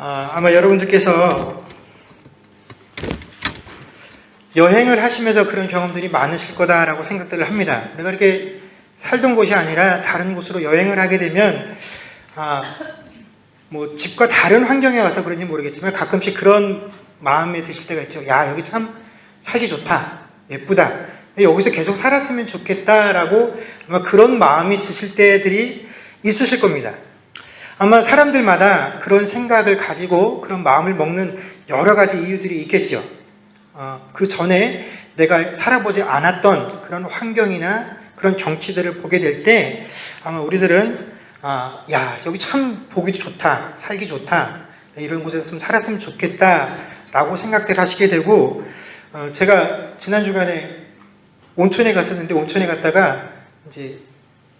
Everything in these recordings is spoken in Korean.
아마 여러분들께서 여행을 하시면서 그런 경험들이 많으실 거다라고 생각들을 합니다. 내가 이렇게 살던 곳이 아니라 다른 곳으로 여행을 하게 되면 뭐 집과 다른 환경에 와서 그런지 모르겠지만 가끔씩 그런 마음에 드실 때가 있죠. 야, 여기 참 살기 좋다, 예쁘다, 여기서 계속 살았으면 좋겠다라고 아마 그런 마음이 드실 때들이 있으실 겁니다. 아마 사람들마다 그런 생각을 가지고 그런 마음을 먹는 여러 가지 이유들이 있겠죠. 그 전에 내가 살아보지 않았던 그런 환경이나 그런 경치들을 보게 될 때 아마 우리들은 야, 여기 참 보기 좋다, 살기 좋다, 이런 곳에서 살았으면 좋겠다라고 생각들 하시게 되고, 제가 지난 주간에 온천에 갔었는데 온천에 갔다가 이제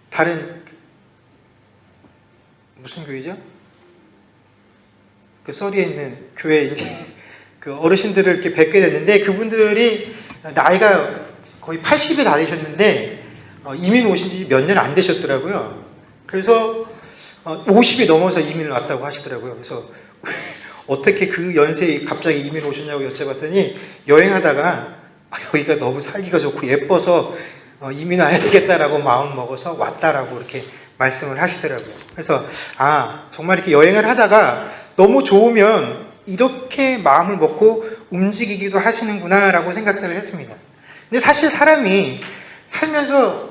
다른 무슨 교회죠? 그 서리에 있는 교회 이제 그 어르신들을 이렇게 뵙게 됐는데 그분들이 나이가 거의 80이 다 되셨는데 이민 오신 지 몇 년 안 되셨더라고요. 그래서 50이 넘어서 이민을 왔다고 하시더라고요. 그래서 어떻게 그 연세에 갑자기 이민 오셨냐고 여쭤봤더니 여행하다가 여기가 너무 살기가 좋고 예뻐서 이민 와야 되겠다라고 마음 먹어서 왔다라고 이렇게 말씀을 하시더라고요. 그래서 정말 이렇게 여행을 하다가 너무 좋으면 이렇게 마음을 먹고 움직이기도 하시는구나 라고 생각들을 했습니다. 근데 사실 사람이 살면서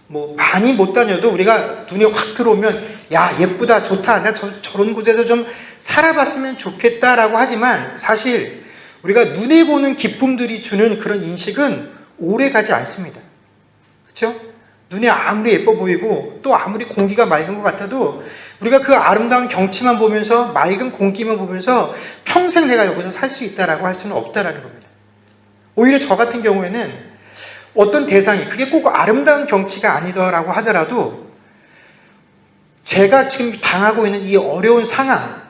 뭐 많이 못 다녀도 우리가 눈에 확 들어오면 야, 예쁘다, 좋다, 나 저런 곳에서 좀 살아봤으면 좋겠다라고 하지만 사실 우리가 눈에 보는 기쁨들이 주는 그런 인식은 오래 가지 않습니다. 그렇죠? 눈에 아무리 예뻐 보이고 또 아무리 공기가 맑은 것 같아도 우리가 그 아름다운 경치만 보면서 맑은 공기만 보면서 평생 내가 여기서 살 수 있다라고 할 수는 없다라는 겁니다. 오히려 저 같은 경우에는 어떤 대상이 그게 꼭 아름다운 경치가 아니더라고 하더라도 제가 지금 당하고 있는 이 어려운 상황,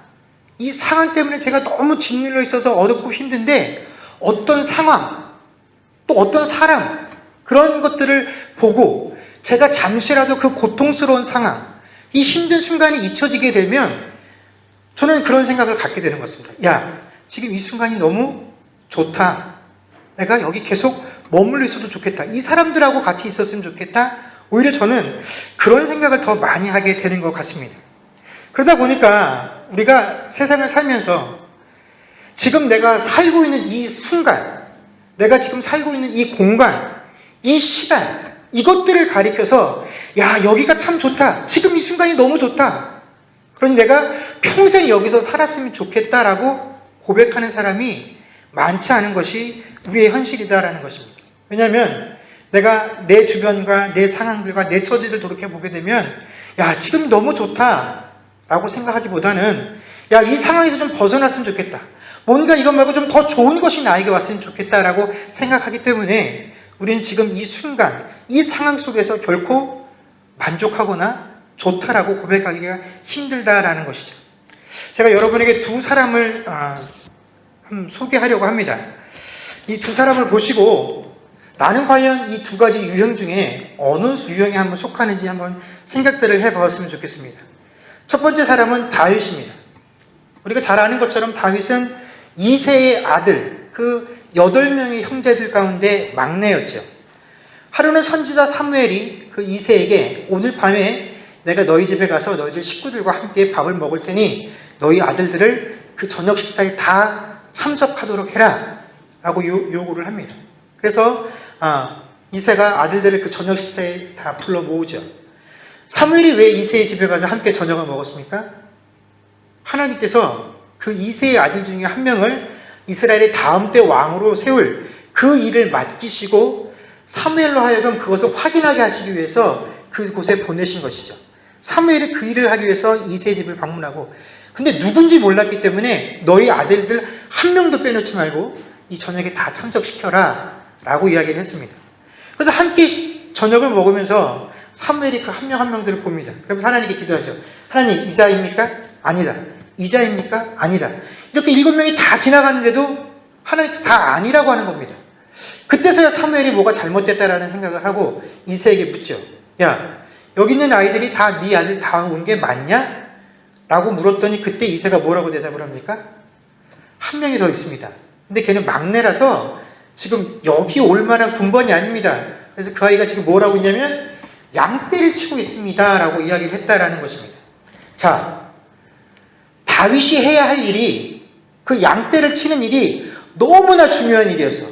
이 상황 때문에 제가 너무 짓눌려 있어서 어렵고 힘든데 어떤 상황, 또 어떤 사람, 그런 것들을 보고 제가 잠시라도 그 고통스러운 상황, 이 힘든 순간이 잊혀지게 되면 저는 그런 생각을 갖게 되는 것입니다. 야, 지금 이 순간이 너무 좋다. 내가 여기 계속 머물러 있어도 좋겠다. 이 사람들하고 같이 있었으면 좋겠다. 오히려 저는 그런 생각을 더 많이 하게 되는 것 같습니다. 그러다 보니까 우리가 세상을 살면서 지금 내가 살고 있는 이 순간, 내가 지금 살고 있는 이 공간, 이 시간, 이것들을 가리켜서 야, 여기가 참 좋다. 지금 이 순간이 너무 좋다. 그러니 내가 평생 여기서 살았으면 좋겠다라고 고백하는 사람이 많지 않은 것이 우리의 현실이다라는 것입니다. 왜냐하면 내가 내 주변과 내 상황들과 내 처지를 돌이켜보게 되면 야, 지금 너무 좋다라고 생각하기보다는 야, 이 상황에서 좀 벗어났으면 좋겠다. 뭔가 이것 말고 좀 더 좋은 것이 나에게 왔으면 좋겠다라고 생각하기 때문에 우리는 지금 이 순간, 이 상황 속에서 결코 만족하거나 좋다라고 고백하기가 힘들다라는 것이죠. 제가 여러분에게 두 사람을 소개하려고 합니다. 이 두 사람을 보시고 나는 과연 이 두 가지 유형 중에 어느 유형에 한번 속하는지 한번 생각들을 해보았으면 좋겠습니다. 첫 번째 사람은 다윗입니다. 우리가 잘 아는 것처럼 다윗은 이새의 아들, 그 8명의 형제들 가운데 막내였죠. 하루는 선지자 사무엘이 그 이새에게 오늘 밤에 내가 너희 집에 가서 너희들 식구들과 함께 밥을 먹을 테니 너희 아들들을 그 저녁 식사에 다 참석하도록 해라 라고 요구를 합니다. 그래서 이새가 아들들을 그 저녁 식사에 다 불러 모으죠. 사무엘이 왜 이새의 집에 가서 함께 저녁을 먹었습니까? 하나님께서 그 이새의 아들 중에 한 명을 이스라엘의 다음 때 왕으로 세울 그 일을 맡기시고 사무엘로 하여금 그것을 확인하게 하시기 위해서 그곳에 보내신 것이죠. 사무엘이 그 일을 하기 위해서 이새의 집을 방문하고, 근데 누군지 몰랐기 때문에 너희 아들들 한 명도 빼놓지 말고 이 저녁에 다 참석시켜라 라고 이야기를 했습니다. 그래서 함께 저녁을 먹으면서 사무엘이 그 한 명 한 명들을 봅니다. 그러면서 하나님께 기도하죠. 하나님, 이자입니까? 아니다. 이자입니까? 아니다. 이렇게 7명이 다 지나갔는데도 하나님 다 아니라고 하는 겁니다. 그때서야 사무엘이 뭐가 잘못됐다라는 생각을 하고 이새에게 묻죠. 야, 여기 있는 아이들이 다 네 아들 다 온 게 맞냐? 라고 물었더니 그때 이새가 뭐라고 대답을 합니까? 한 명이 더 있습니다. 근데 걔는 막내라서 지금 여기 올 만한 군번이 아닙니다. 그래서 그 아이가 지금 뭐라고 했냐면 양떼를 치고 있습니다 라고 이야기를 했다라는 것입니다. 자, 다윗이 해야 할 일이 그 양떼를 치는 일이 너무나 중요한 일이어서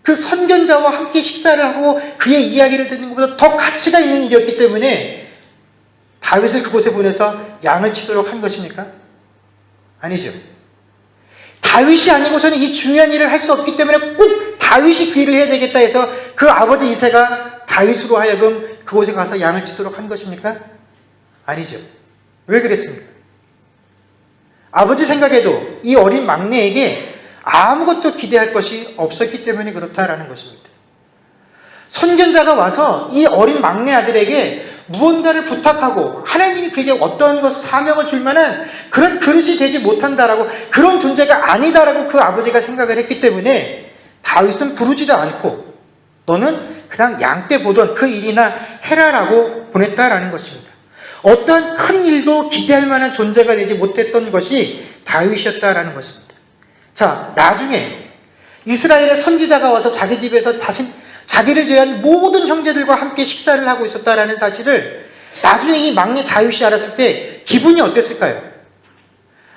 그 선견자와 함께 식사를 하고 그의 이야기를 듣는 것보다 더 가치가 있는 일이었기 때문에 다윗을 그곳에 보내서 양을 치도록 한 것입니까? 아니죠. 다윗이 아니고서는 이 중요한 일을 할 수 없기 때문에 꼭 다윗이 그 일을 해야 되겠다 해서 그 아버지 이새가 다윗으로 하여금 그곳에 가서 양을 치도록 한 것입니까? 아니죠. 왜 그랬습니까? 아버지 생각에도 이 어린 막내에게 아무것도 기대할 것이 없었기 때문에 그렇다라는 것입니다. 선견자가 와서 이 어린 막내 아들에게 무언가를 부탁하고 하나님이 그에게 어떤 사명을 줄 만한 그런 그릇이 되지 못한다라고, 그런 존재가 아니다라고 그 아버지가 생각을 했기 때문에 다윗은 부르지도 않고 너는 그냥 양떼 보던 그 일이나 해라라고 보냈다라는 것입니다. 어떠한 큰 일도 기대할 만한 존재가 되지 못했던 것이 다윗이었다라는 것입니다. 자, 나중에 이스라엘의 선지자가 와서 자기 집에서 다시 자기를 제외한 모든 형제들과 함께 식사를 하고 있었다라는 사실을 나중에 이 막내 다윗이 알았을 때 기분이 어땠을까요?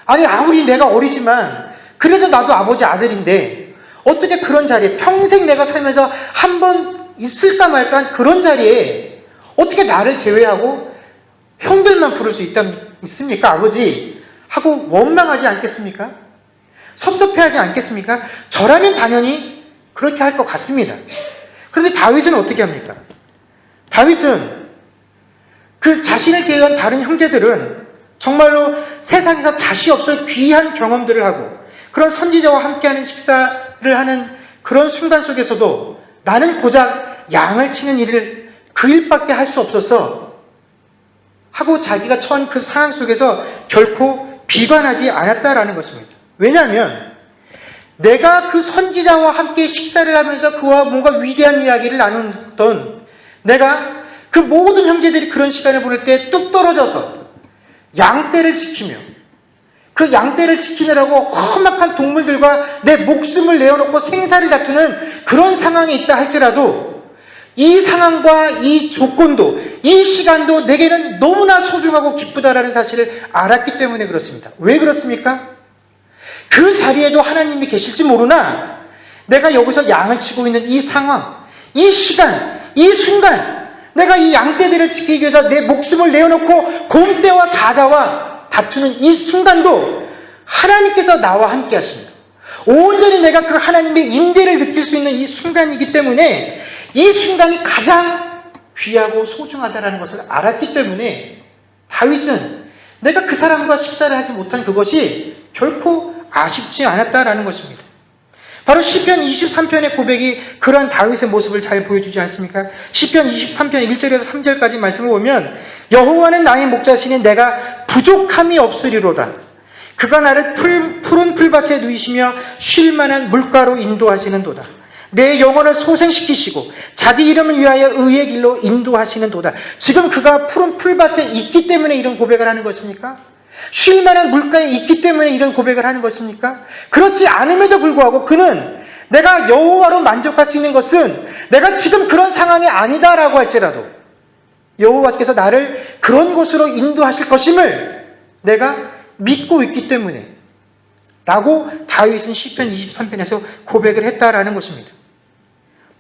아니, 아무리 내가 어리지만 그래도 나도 아버지 아들인데 어떻게 그런 자리에, 평생 내가 살면서 한 번 있을까 말까 한 그런 자리에 어떻게 나를 제외하고 형들만 부를 수 있습니까? 아버지 하고 원망하지 않겠습니까? 섭섭해하지 않겠습니까? 저라면 당연히 그렇게 할 것 같습니다. 그런데 다윗은 어떻게 합니까? 다윗은 그 자신을 제외한 다른 형제들은 정말로 세상에서 다시 없을 귀한 경험들을 하고 그런 선지자와 함께하는 식사를 하는 그런 순간 속에서도 나는 고작 양을 치는 일을 그 일밖에 할 수 없어서 하고 자기가 처한 그 상황 속에서 결코 비관하지 않았다라는 것입니다. 왜냐하면 내가 그 선지자와 함께 식사를 하면서 그와 뭔가 위대한 이야기를 나누던 내가 그 모든 형제들이 그런 시간을 보낼 때 뚝 떨어져서 양떼를 지키며 그 양떼를 지키느라고 험악한 동물들과 내 목숨을 내어놓고 생사를 다투는 그런 상황에 있다 할지라도 이 상황과 이 조건도 이 시간도 내게는 너무나 소중하고 기쁘다라는 사실을 알았기 때문에 그렇습니다. 왜 그렇습니까? 그 자리에도 하나님이 계실지 모르나 내가 여기서 양을 치고 있는 이 상황, 이 시간, 이 순간 내가 이 양떼들을 지키기 위해서 내 목숨을 내어놓고 곰떼와 사자와 다투는 이 순간도 하나님께서 나와 함께 하십니다. 온전히 내가 그 하나님의 임재를 느낄 수 있는 이 순간이기 때문에 이 순간이 가장 귀하고 소중하다는 것을 알았기 때문에 다윗은 내가 그 사람과 식사를 하지 못한 그것이 결코 아쉽지 않았다라는 것입니다. 바로 시편 23편의 고백이 그러한 다윗의 모습을 잘 보여주지 않습니까? 시편 23편 1절에서 3절까지 말씀을 보면 여호와는 나의 목자시니 내가 부족함이 없으리로다. 그가 나를 푸른 풀밭에 누이시며 쉴 만한 물가로 인도하시는도다. 내 영혼을 소생시키시고 자기 이름을 위하여 의의 길로 인도하시는도다. 지금 그가 푸른 풀밭에 있기 때문에 이런 고백을 하는 것입니까? 쉴 만한 물가에 있기 때문에 이런 고백을 하는 것입니까? 그렇지 않음에도 불구하고 그는 내가 여호와로 만족할 수 있는 것은 내가 지금 그런 상황이 아니다라고 할지라도 여호와께서 나를 그런 곳으로 인도하실 것임을 내가 믿고 있기 때문에 라고 다윗은 시편 23편에서 고백을 했다라는 것입니다.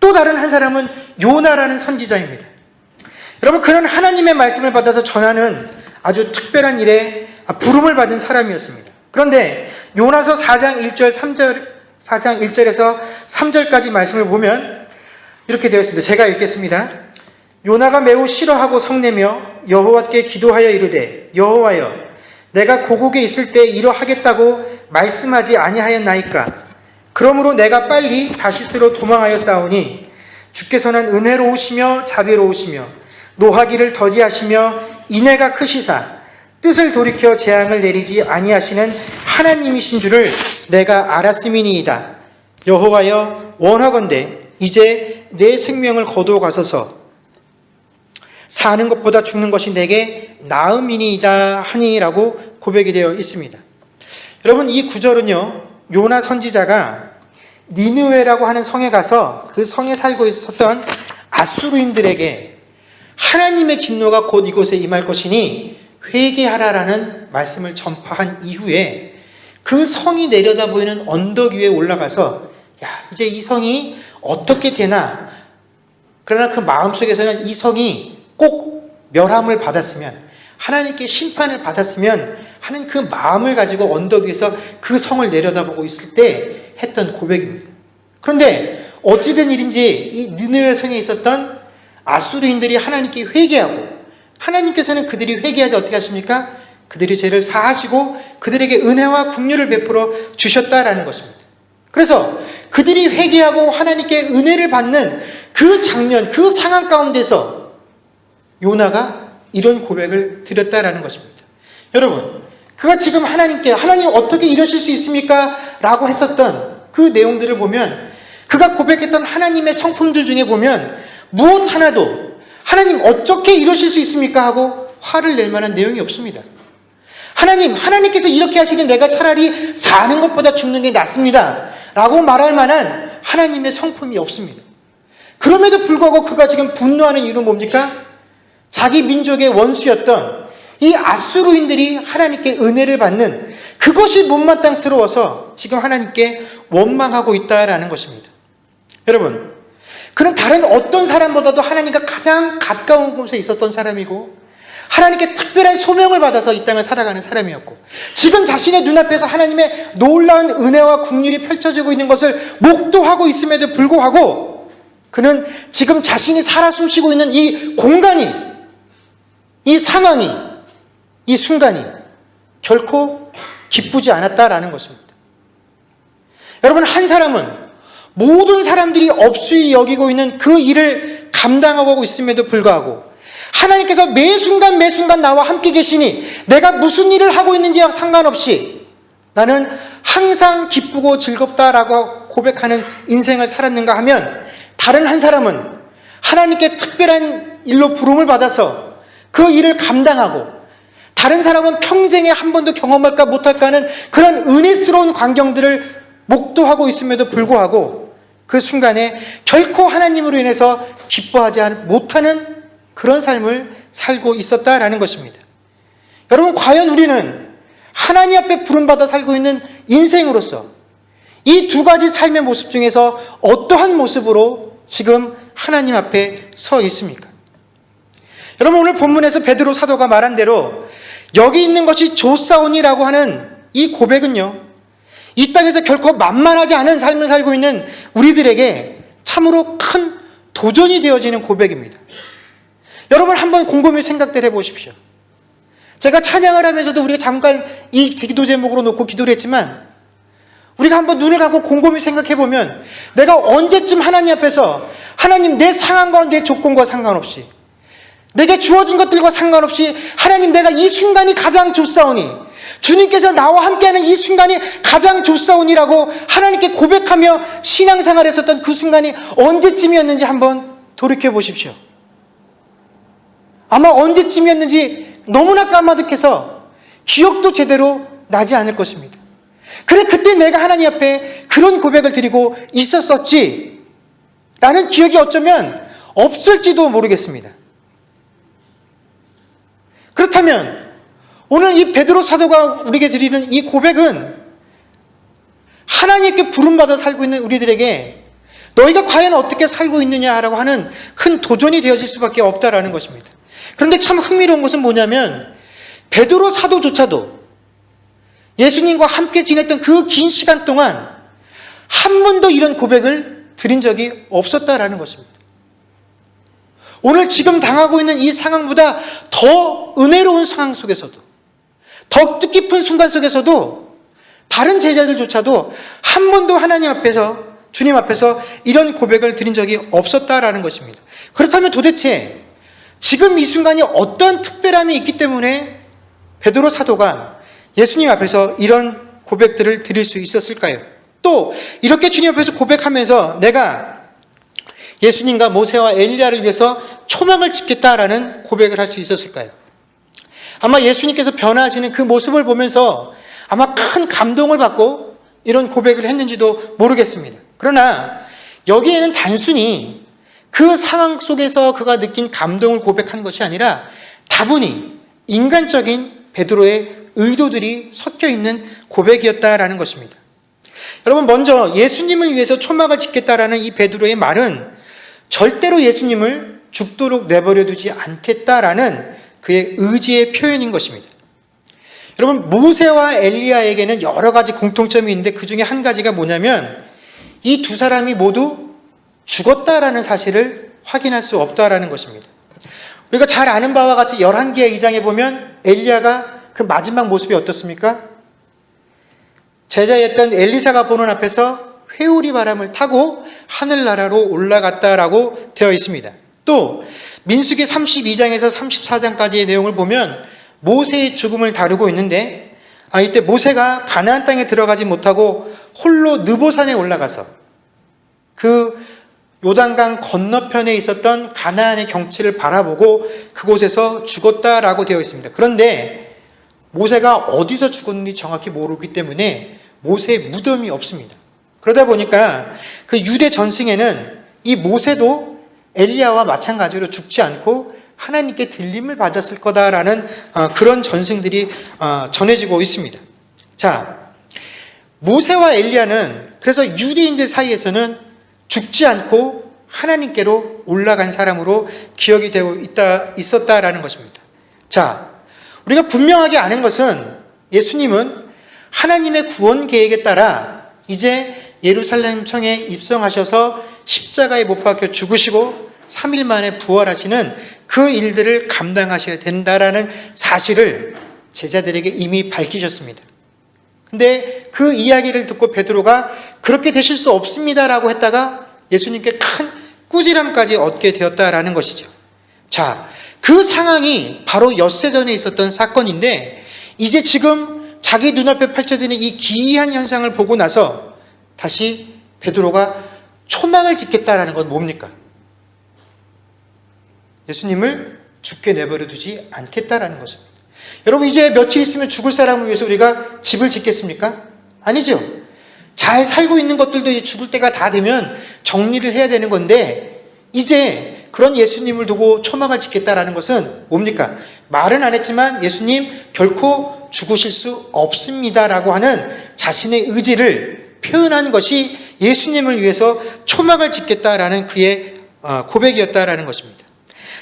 또 다른 한 사람은 요나라는 선지자입니다. 여러분, 그는 하나님의 말씀을 받아서 전하는 아주 특별한 일에 부름을 받은 사람이었습니다. 그런데 요나서 4장 1절에서 3절까지 말씀을 보면 이렇게 되어 있습니다. 제가 읽겠습니다. 요나가 매우 싫어하고 성내며 여호와께 기도하여 이르되 여호와여 내가 고국에 있을 때 이러하겠다고 말씀하지 아니하였나이까. 그러므로 내가 빨리 다시스로 도망하여 싸우니 주께서는 은혜로우시며 자비로우시며 노하기를 더디하시며 인애가 크시사 뜻을 돌이켜 재앙을 내리지 아니하시는 하나님이신 줄을 내가 알았음이니이다. 여호와여 원하건대 이제 내 생명을 거두어 가소서. 사는 것보다 죽는 것이 내게 나음이니이다 하니라고 고백이 되어 있습니다. 여러분, 이 구절은요, 요나 선지자가 니느웨라고 하는 성에 가서 그 성에 살고 있었던 아수르인들에게 하나님의 진노가 곧 이곳에 임할 것이니 회개하라라는 말씀을 전파한 이후에 그 성이 내려다 보이는 언덕 위에 올라가서 이제 이 성이 어떻게 되나, 그러나 그 마음속에서는 이 성이 꼭 멸함을 받았으면, 하나님께 심판을 받았으면 하는 그 마음을 가지고 언덕 위에서 그 성을 내려다보고 있을 때 했던 고백입니다. 그런데 어찌된 일인지 이 니느웨 성에 있었던 아수르인들이 하나님께 회개하고, 하나님께서는 그들이 회개하지 어떻게 하십니까? 그들의 죄를 사하시고 그들에게 은혜와 긍휼을 베풀어 주셨다라는 것입니다. 그래서 그들이 회개하고 하나님께 은혜를 받는 그 장면, 그 상황 가운데서 요나가 이런 고백을 드렸다라는 것입니다. 여러분, 그가 지금 하나님께 하나님 어떻게 이러실 수 있습니까? 라고 했었던 그 내용들을 보면, 그가 고백했던 하나님의 성품들 중에 보면 무엇 하나도 하나님 어떻게 이러실 수 있습니까? 하고 화를 낼 만한 내용이 없습니다. 하나님께서 이렇게 하시니 내가 차라리 사는 것보다 죽는 게 낫습니다 라고 말할 만한 하나님의 성품이 없습니다. 그럼에도 불구하고 그가 지금 분노하는 이유는 뭡니까? 자기 민족의 원수였던 이 아수르인들이 하나님께 은혜를 받는 그것이 못마땅스러워서 지금 하나님께 원망하고 있다라는 것입니다. 여러분, 그는 다른 어떤 사람보다도 하나님과 가장 가까운 곳에 있었던 사람이고, 하나님께 특별한 소명을 받아서 이 땅을 살아가는 사람이었고, 지금 자신의 눈앞에서 하나님의 놀라운 은혜와 긍휼이 펼쳐지고 있는 것을 목도하고 있음에도 불구하고, 그는 지금 자신이 살아 숨쉬고 있는 이 공간이, 이 상황이, 이 순간이 결코 기쁘지 않았다라는 것입니다. 여러분, 한 사람은 모든 사람들이 업수히 여기고 있는 그 일을 감당하고 있음에도 불구하고 하나님께서 매 순간 나와 함께 계시니 내가 무슨 일을 하고 있는지와 상관없이 나는 항상 기쁘고 즐겁다라고 고백하는 인생을 살았는가 하면, 다른 한 사람은 하나님께 특별한 일로 부름을 받아서 그 일을 감당하고, 다른 사람은 평생에 한 번도 경험할까 못할까 하는 그런 은혜스러운 광경들을 목도하고 있음에도 불구하고 그 순간에 결코 하나님으로 인해서 기뻐하지 못하는 그런 삶을 살고 있었다라는 것입니다. 여러분, 과연 우리는 하나님 앞에 부름받아 살고 있는 인생으로서 이 두 가지 삶의 모습 중에서 어떠한 모습으로 지금 하나님 앞에 서 있습니까? 여러분, 오늘 본문에서 베드로 사도가 말한 대로 여기 있는 것이 조사오니라고 하는 이 고백은요, 이 땅에서 결코 만만하지 않은 삶을 살고 있는 우리들에게 참으로 큰 도전이 되어지는 고백입니다. 여러분, 한번 곰곰이 생각들 해보십시오. 제가 찬양을 하면서도 우리가 잠깐 이 기도 제목으로 놓고 기도를 했지만, 우리가 한번 눈을 감고 곰곰이 생각해보면 내가 언제쯤 하나님 앞에서 하나님, 내 상황과 내 조건과 상관없이, 내게 주어진 것들과 상관없이 하나님, 내가 이 순간이 가장 좋사오니, 주님께서 나와 함께하는 이 순간이 가장 좋사오니라고 하나님께 고백하며 신앙생활을 했었던 그 순간이 언제쯤이었는지 한번 돌이켜 보십시오. 아마 언제쯤이었는지 너무나 까마득해서 기억도 제대로 나지 않을 것입니다. 그래, 그때 내가 하나님 앞에 그런 고백을 드리고 있었었지 라는 기억이 어쩌면 없을지도 모르겠습니다. 그렇다면 오늘 이 베드로 사도가 우리에게 드리는 이 고백은 하나님께 부름받아 살고 있는 우리들에게 너희가 과연 어떻게 살고 있느냐라고 하는 큰 도전이 되어질 수밖에 없다라는 것입니다. 그런데 참 흥미로운 것은 뭐냐면, 베드로 사도조차도 예수님과 함께 지냈던 그 긴 시간 동안 한 번도 이런 고백을 드린 적이 없었다라는 것입니다. 오늘 지금 당하고 있는 이 상황보다 더 은혜로운 상황 속에서도, 더 뜻깊은 순간 속에서도 다른 제자들조차도 한 번도 하나님 앞에서, 주님 앞에서 이런 고백을 드린 적이 없었다라는 것입니다. 그렇다면 도대체 지금 이 순간이 어떤 특별함이 있기 때문에 베드로 사도가 예수님 앞에서 이런 고백들을 드릴 수 있었을까요? 또 이렇게 주님 앞에서 고백하면서 내가 예수님과 모세와 엘리야를 위해서 초막을 짓겠다라는 고백을 할 수 있었을까요? 아마 예수님께서 변화하시는 그 모습을 보면서 아마 큰 감동을 받고 이런 고백을 했는지도 모르겠습니다. 그러나 여기에는 단순히 그 상황 속에서 그가 느낀 감동을 고백한 것이 아니라 다분히 인간적인 베드로의 의도들이 섞여 있는 고백이었다라는 것입니다. 여러분, 먼저 예수님을 위해서 초막을 짓겠다라는 이 베드로의 말은 절대로 예수님을 죽도록 내버려 두지 않겠다라는 그의 의지의 표현인 것입니다. 여러분, 모세와 엘리야에게는 여러 가지 공통점이 있는데 그 중에 한 가지가 뭐냐면 이 두 사람이 모두 죽었다라는 사실을 확인할 수 없다라는 것입니다. 우리가 잘 아는 바와 같이 11개의 2장에 보면 엘리야가 그 마지막 모습이 어떻습니까? 제자였던 엘리사가 보는 앞에서 회오리 바람을 타고 하늘나라로 올라갔다라고 되어 있습니다. 또 민수기 32장에서 34장까지의 내용을 보면 모세의 죽음을 다루고 있는데 이때 모세가 가나안 땅에 들어가지 못하고 홀로 느보산에 올라가서 그 요단강 건너편에 있었던 가나안의 경치를 바라보고 그곳에서 죽었다라고 되어 있습니다. 그런데 모세가 어디서 죽었는지 정확히 모르기 때문에 모세의 무덤이 없습니다. 그러다 보니까 그 유대 전승에는 이 모세도 엘리야와 마찬가지로 죽지 않고 하나님께 들림을 받았을 거다라는 그런 전승들이 전해지고 있습니다. 자, 모세와 엘리야는 그래서 유대인들 사이에서는 죽지 않고 하나님께로 올라간 사람으로 기억이 되고 있었다라는 것입니다. 자, 우리가 분명하게 아는 것은 예수님은 하나님의 구원 계획에 따라 이제 예루살렘 성에 입성하셔서 십자가에 못 박혀 죽으시고 3일 만에 부활하시는 그 일들을 감당하셔야 된다라는 사실을 제자들에게 이미 밝히셨습니다. 근데 그 이야기를 듣고 베드로가 그렇게 되실 수 없습니다라고 했다가 예수님께 큰 꾸지람까지 얻게 되었다라는 것이죠. 자, 그 상황이 바로 엿새 전에 있었던 사건인데 이제 지금 자기 눈앞에 펼쳐지는 이 기이한 현상을 보고 나서 다시 베드로가 초막을 짓겠다라는 건 뭡니까? 예수님을 죽게 내버려 두지 않겠다라는 것입니다. 여러분, 이제 며칠 있으면 죽을 사람을 위해서 우리가 집을 짓겠습니까? 아니죠. 잘 살고 있는 것들도 이제 죽을 때가 다 되면 정리를 해야 되는 건데 이제 그런 예수님을 두고 초막을 짓겠다라는 것은 뭡니까? 말은 안 했지만 예수님 결코 죽으실 수 없습니다라고 하는 자신의 의지를 표현한 것이 예수님을 위해서 초막을 짓겠다라는 그의 고백이었다라는 것입니다.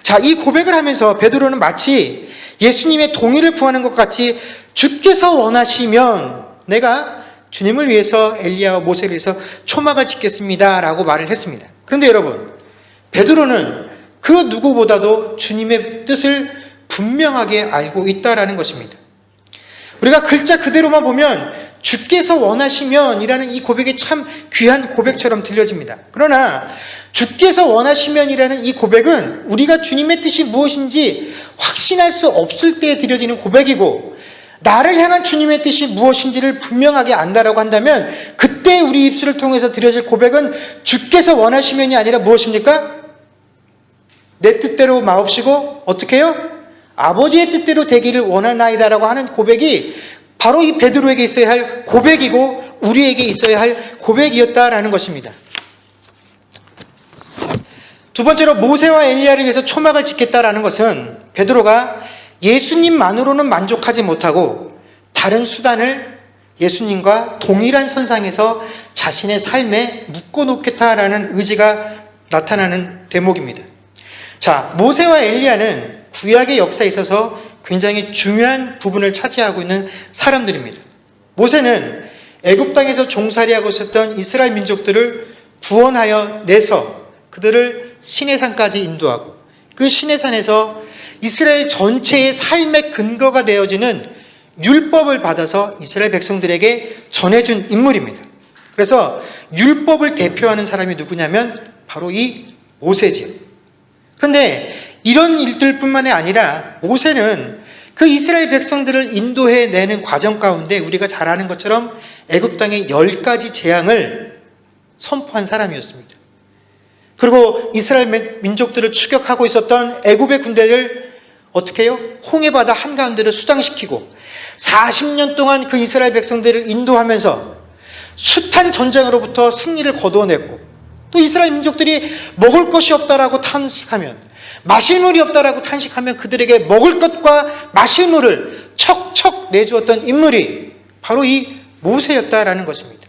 자, 이 고백을 하면서 베드로는 마치 예수님의 동의를 구하는 것 같이 주께서 원하시면 내가 주님을 위해서 엘리야와 모세를 위해서 초막을 짓겠습니다 라고 말을 했습니다. 그런데 여러분, 베드로는 그 누구보다도 주님의 뜻을 분명하게 알고 있다라는 것입니다. 우리가 글자 그대로만 보면 주께서 원하시면 이라는 이 고백이 참 귀한 고백처럼 들려집니다. 그러나 주께서 원하시면 이라는 이 고백은 우리가 주님의 뜻이 무엇인지 확신할 수 없을 때 드려지는 고백이고 나를 향한 주님의 뜻이 무엇인지를 분명하게 안다라고 한다면 그때 우리 입술을 통해서 드려질 고백은 주께서 원하시면이 아니라 무엇입니까? 내 뜻대로 마옵시고 어떻게 해요? 아버지의 뜻대로 되기를 원하나이다라고 하는 고백이 바로 이 베드로에게 있어야 할 고백이고 우리에게 있어야 할 고백이었다라는 것입니다. 두 번째로 모세와 엘리야를 위해서 초막을 짓겠다라는 것은 베드로가 예수님만으로는 만족하지 못하고 다른 수단을 예수님과 동일한 선상에서 자신의 삶에 묶어놓겠다라는 의지가 나타나는 대목입니다. 자, 모세와 엘리야는 구약의 역사에 있어서 굉장히 중요한 부분을 차지하고 있는 사람들입니다. 모세는 애굽 땅에서 종살이하고 있었던 이스라엘 민족들을 구원하여 내서 그들을 시내산까지 인도하고 그 시내산에서 이스라엘 전체의 삶의 근거가 되어지는 율법을 받아서 이스라엘 백성들에게 전해준 인물입니다. 그래서 율법을 대표하는 사람이 누구냐면 바로 이 모세지요. 그런데 이런 일들뿐만이 아니라 모세는 그 이스라엘 백성들을 인도해 내는 과정 가운데 우리가 잘 아는 것처럼 애굽 땅의 10가지 재앙을 선포한 사람이었습니다. 그리고 이스라엘 민족들을 추격하고 있었던 애굽의 군대를 어떻게 해요? 홍해바다 한가운데를 수장시키고 40년 동안 그 이스라엘 백성들을 인도하면서 숱한 전쟁으로부터 승리를 거두어냈고, 또 이스라엘 민족들이 먹을 것이 없다라고 탄식하면, 마실 물이 없다라고 탄식하면 그들에게 먹을 것과 마실 물을 척척 내주었던 인물이 바로 이 모세였다라는 것입니다.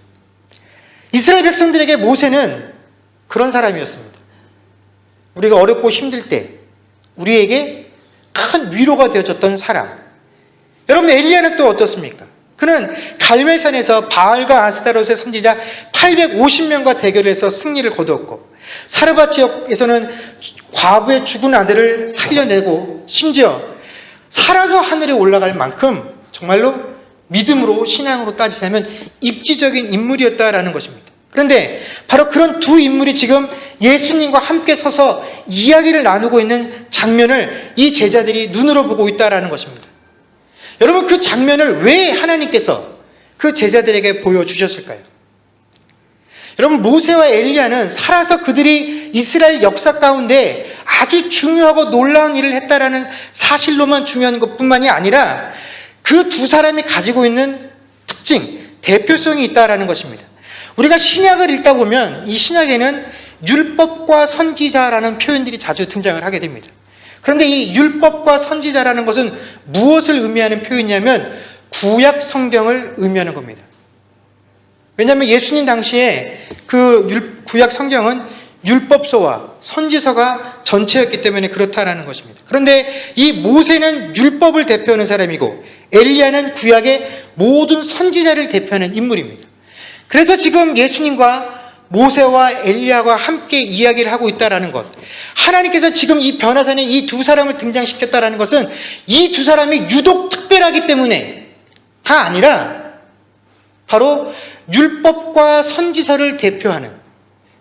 이스라엘 백성들에게 모세는 그런 사람이었습니다. 우리가 어렵고 힘들 때 우리에게 큰 위로가 되어줬던 사람. 여러분, 엘리야는 또 어떻습니까? 그는 갈멜산에서 바알과 아스타롯의 선지자 850명과 대결을 해서 승리를 거두었고, 사르밧 지역에서는 과부의 죽은 아들을 살려내고, 심지어 살아서 하늘에 올라갈 만큼 정말로 믿음으로, 신앙으로 따지자면 입지적인 인물이었다라는 것입니다. 그런데 바로 그런 두 인물이 지금 예수님과 함께 서서 이야기를 나누고 있는 장면을 이 제자들이 눈으로 보고 있다라는 것입니다. 여러분, 그 장면을 왜 하나님께서 그 제자들에게 보여주셨을까요? 여러분, 모세와 엘리야는 살아서 그들이 이스라엘 역사 가운데 아주 중요하고 놀라운 일을 했다라는 사실로만 중요한 것뿐만이 아니라 그 두 사람이 가지고 있는 특징, 대표성이 있다라는 것입니다. 우리가 신약을 읽다 보면 이 신약에는 율법과 선지자라는 표현들이 자주 등장을 하게 됩니다. 그런데 이 율법과 선지자라는 것은 무엇을 의미하는 표현이냐면 구약 성경을 의미하는 겁니다. 왜냐하면 예수님 당시에 그 구약 성경은 율법서와 선지서가 전체였기 때문에 그렇다라는 것입니다. 그런데 이 모세는 율법을 대표하는 사람이고 엘리야는 구약의 모든 선지자를 대표하는 인물입니다. 그래서 지금 예수님과 모세와 엘리야가 함께 이야기를 하고 있다는 것, 하나님께서 지금 이 변화산에 이 두 사람을 등장시켰다는 것은 이 두 사람이 유독 특별하기 때문에가 아니라 바로 율법과 선지서를 대표하는,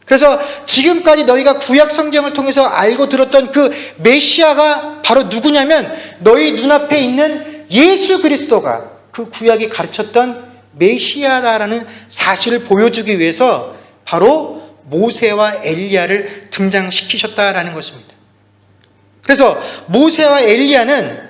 그래서 지금까지 너희가 구약 성경을 통해서 알고 들었던 그 메시아가 바로 누구냐면 너희 눈앞에 있는 예수 그리스도가 그 구약이 가르쳤던 메시아라는 사실을 보여주기 위해서 바로 모세와 엘리야를 등장시키셨다라는 것입니다. 그래서 모세와 엘리야는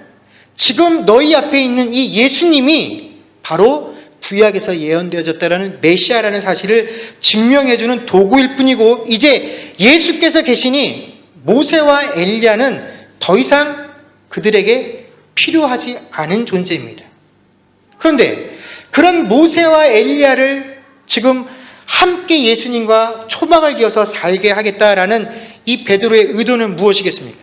지금 너희 앞에 있는 이 예수님이 바로 구약에서 예언되어졌다라는 메시아라는 사실을 증명해주는 도구일 뿐이고, 이제 예수께서 계시니 모세와 엘리야는 더 이상 그들에게 필요하지 않은 존재입니다. 그런데 그런 모세와 엘리야를 지금 함께 예수님과 초막을 지어서 살게 하겠다라는 이 베드로의 의도는 무엇이겠습니까?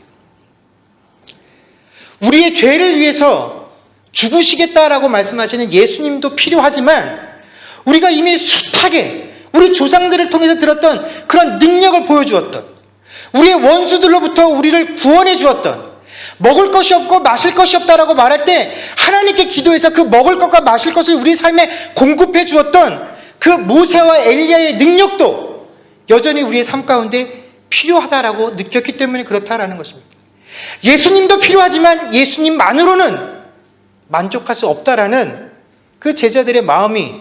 우리의 죄를 위해서 죽으시겠다라고 말씀하시는 예수님도 필요하지만 우리가 이미 숱하게 우리 조상들을 통해서 들었던 그런 능력을 보여주었던, 우리의 원수들로부터 우리를 구원해 주었던, 먹을 것이 없고 마실 것이 없다라고 말할 때 하나님께 기도해서 그 먹을 것과 마실 것을 우리 삶에 공급해 주었던 그 모세와 엘리야의 능력도 여전히 우리의 삶 가운데 필요하다라고 느꼈기 때문에 그렇다라는 것입니다. 예수님도 필요하지만 예수님만으로는 만족할 수 없다라는 그 제자들의 마음이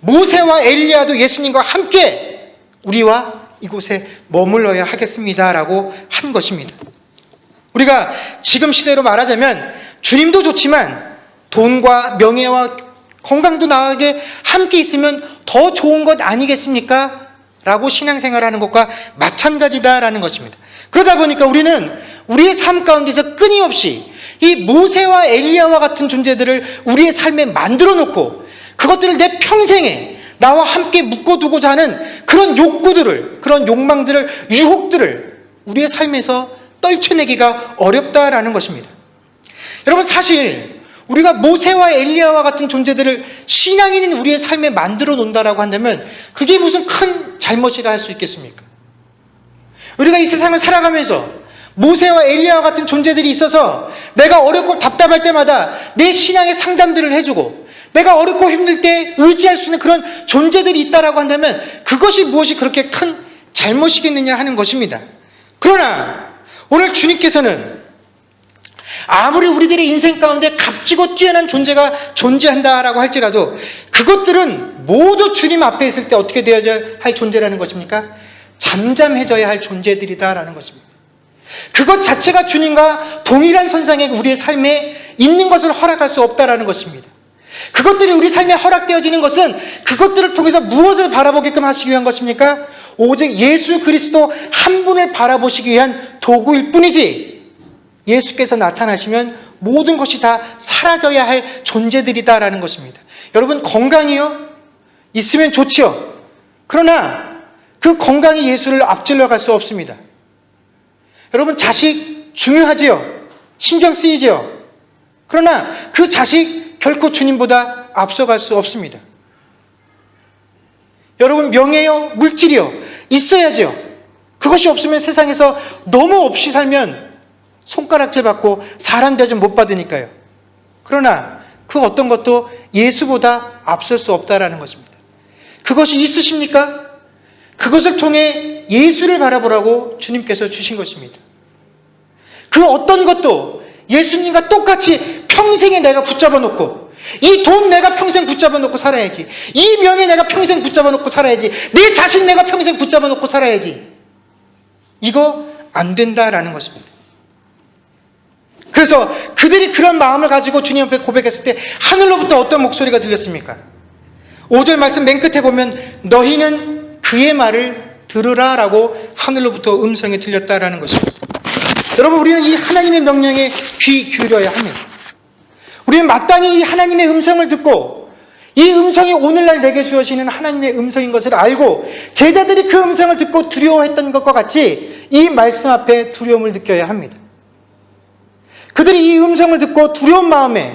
모세와 엘리야도 예수님과 함께 우리와 이곳에 머물러야 하겠습니다라고 한 것입니다. 우리가 지금 시대로 말하자면 주님도 좋지만 돈과 명예와 건강도 나에게 함께 있으면 더 좋은 것 아니겠습니까? 라고 신앙생활하는 것과 마찬가지다라는 것입니다. 그러다 보니까 우리는 우리의 삶 가운데서 끊임없이 이 모세와 엘리야와 같은 존재들을 우리의 삶에 만들어 놓고 그것들을 내 평생에 나와 함께 묶어두고자 하는 그런 욕구들을, 그런 욕망들을, 유혹들을 우리의 삶에서 떨쳐내기가 어렵다라는 것입니다. 여러분, 사실 우리가 모세와 엘리야와 같은 존재들을 신앙인인 우리의 삶에 만들어 놓는다라고 한다면 그게 무슨 큰 잘못이라 할 수 있겠습니까? 우리가 이 세상을 살아가면서 모세와 엘리야와 같은 존재들이 있어서 내가 어렵고 답답할 때마다 내 신앙의 상담들을 해주고 내가 어렵고 힘들 때 의지할 수 있는 그런 존재들이 있다라고 한다면 그것이 무엇이 그렇게 큰 잘못이겠느냐 하는 것입니다. 그러나 오늘 주님께서는 아무리 우리들의 인생 가운데 값지고 뛰어난 존재가 존재한다라고 할지라도 그것들은 모두 주님 앞에 있을 때 어떻게 되어야 할 존재라는 것입니까? 잠잠해져야 할 존재들이다라는 것입니다. 그것 자체가 주님과 동일한 선상에 우리의 삶에 있는 것을 허락할 수 없다라는 것입니다. 그것들이 우리 삶에 허락되어지는 것은 그것들을 통해서 무엇을 바라보게끔 하시기 위한 것입니까? 오직 예수 그리스도 한 분을 바라보시기 위한 도구일 뿐이지, 예수께서 나타나시면 모든 것이 다 사라져야 할 존재들이다라는 것입니다. 여러분, 건강이요? 있으면 좋지요. 그러나 그 건강이 예수를 앞질러 갈 수 없습니다. 여러분, 자식 중요하지요? 신경 쓰이지요? 그러나 그 자식 결코 주님보다 앞서갈 수 없습니다. 여러분, 명예요? 물질이요? 있어야죠. 그것이 없으면 세상에서 너무 없이 살면 손가락질 받고 사람 대접 못 받으니까요. 그러나 그 어떤 것도 예수보다 앞설 수 없다라는 것입니다. 그것이 있으십니까? 그것을 통해 예수를 바라보라고 주님께서 주신 것입니다. 그 어떤 것도 예수님과 똑같이 평생에 내가 붙잡아 놓고, 이 돈 내가 평생 붙잡아 놓고 살아야지, 이 명예 내가 평생 붙잡아 놓고 살아야지, 내 자신 내가 평생 붙잡아 놓고 살아야지, 이거 안 된다라는 것입니다. 그래서 그들이 그런 마음을 가지고 주님 앞에 고백했을 때 하늘로부터 어떤 목소리가 들렸습니까? 5절 말씀 맨 끝에 보면 너희는 그의 말을 들으라 라고 하늘로부터 음성이 들렸다라는 것입니다. 여러분, 우리는 이 하나님의 명령에 귀 기울여야 합니다. 우리는 마땅히 이 하나님의 음성을 듣고, 이 음성이 오늘날 내게 주어지는 하나님의 음성인 것을 알고, 제자들이 그 음성을 듣고 두려워했던 것과 같이 이 말씀 앞에 두려움을 느껴야 합니다. 그들이 이 음성을 듣고 두려운 마음에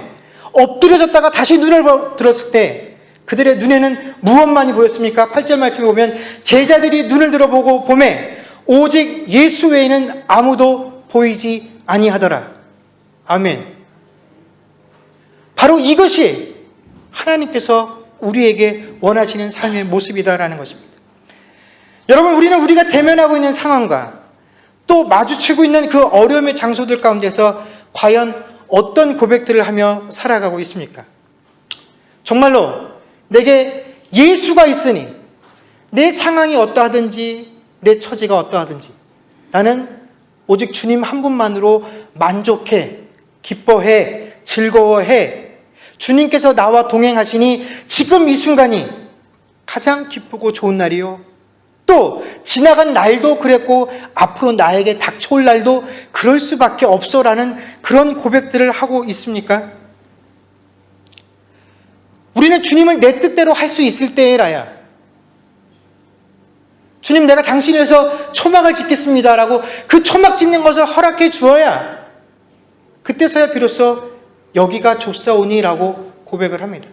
엎드려졌다가 다시 눈을 들었을 때 그들의 눈에는 무엇만이 보였습니까? 8절 말씀에 보면 제자들이 눈을 들어보고 보매 오직 예수 외에는 아무도 보이지 아니하더라. 아멘. 바로 이것이 하나님께서 우리에게 원하시는 삶의 모습이다라는 것입니다. 여러분, 우리는 우리가 대면하고 있는 상황과 또 마주치고 있는 그 어려움의 장소들 가운데서 과연 어떤 고백들을 하며 살아가고 있습니까? 정말로 내게 예수가 있으니 내 상황이 어떠하든지 내 처지가 어떠하든지 나는 오직 주님 한 분만으로 만족해, 기뻐해, 즐거워해. 주님께서 나와 동행하시니 지금 이 순간이 가장 기쁘고 좋은 날이요, 또 지나간 날도 그랬고 앞으로 나에게 닥쳐올 날도 그럴 수밖에 없어라는 그런 고백들을 하고 있습니까? 우리는 주님을 내 뜻대로 할 수 있을 때라야, 주님 내가 당신을 위해서 초막을 짓겠습니다라고 그 초막 짓는 것을 허락해 주어야 그때서야 비로소 여기가 좁사오니라고 고백을 합니다.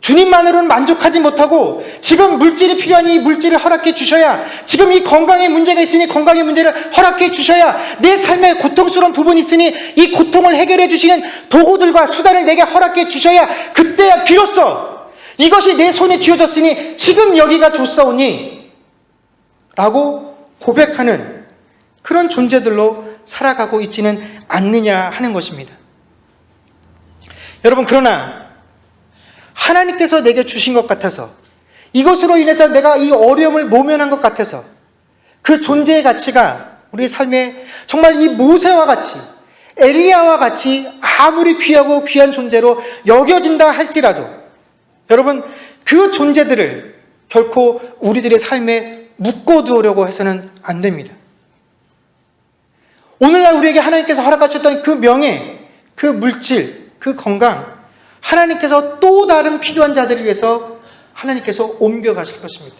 주님만으로는 만족하지 못하고 지금 물질이 필요하니 이 물질을 허락해 주셔야, 지금 이 건강에 문제가 있으니 건강의 문제를 허락해 주셔야, 내 삶에 고통스러운 부분이 있으니 이 고통을 해결해 주시는 도구들과 수단을 내게 허락해 주셔야 그때야 비로소 이것이 내 손에 쥐어졌으니 지금 여기가 좋사오니 라고 고백하는 그런 존재들로 살아가고 있지는 않느냐 하는 것입니다. 여러분, 그러나 하나님께서 내게 주신 것 같아서, 이것으로 인해서 내가 이 어려움을 모면한 것 같아서 그 존재의 가치가 우리 삶에 정말 이 모세와 같이, 엘리야와 같이 아무리 귀하고 귀한 존재로 여겨진다 할지라도 여러분, 그 존재들을 결코 우리들의 삶에 묶어두려고 해서는 안 됩니다. 오늘날 우리에게 하나님께서 허락하셨던 그 명예, 그 물질, 그 건강, 하나님께서 또 다른 필요한 자들을 위해서 하나님께서 옮겨가실 것입니다.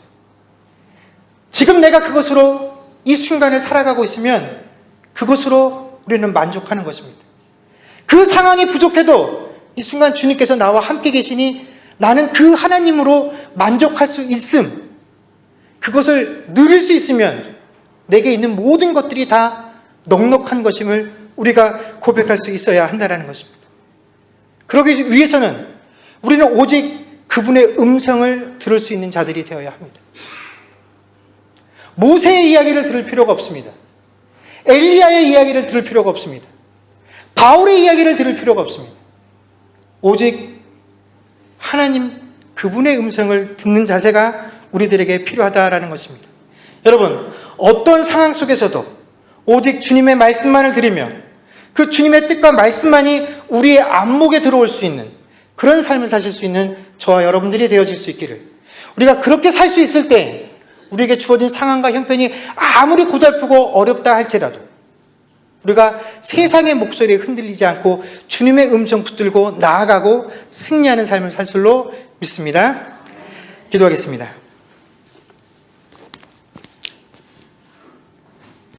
지금 내가 그것으로 이 순간을 살아가고 있으면 그것으로 우리는 만족하는 것입니다. 그 상황이 부족해도 이 순간 주님께서 나와 함께 계시니 나는 그 하나님으로 만족할 수 있음, 그것을 누릴 수 있으면 내게 있는 모든 것들이 다 넉넉한 것임을 우리가 고백할 수 있어야 한다는 것입니다. 그러기 위해서는 우리는 오직 그분의 음성을 들을 수 있는 자들이 되어야 합니다. 모세의 이야기를 들을 필요가 없습니다. 엘리야의 이야기를 들을 필요가 없습니다. 바울의 이야기를 들을 필요가 없습니다. 오직 하나님 그분의 음성을 듣는 자세가 우리들에게 필요하다라는 것입니다. 여러분, 어떤 상황 속에서도 오직 주님의 말씀만을 들으며 그 주님의 뜻과 말씀만이 우리의 안목에 들어올 수 있는 그런 삶을 사실 수 있는 저와 여러분들이 되어질 수 있기를, 우리가 그렇게 살 수 있을 때 우리에게 주어진 상황과 형편이 아무리 고달프고 어렵다 할지라도 우리가 세상의 목소리에 흔들리지 않고 주님의 음성 붙들고 나아가고 승리하는 삶을 살 줄로 믿습니다. 기도하겠습니다.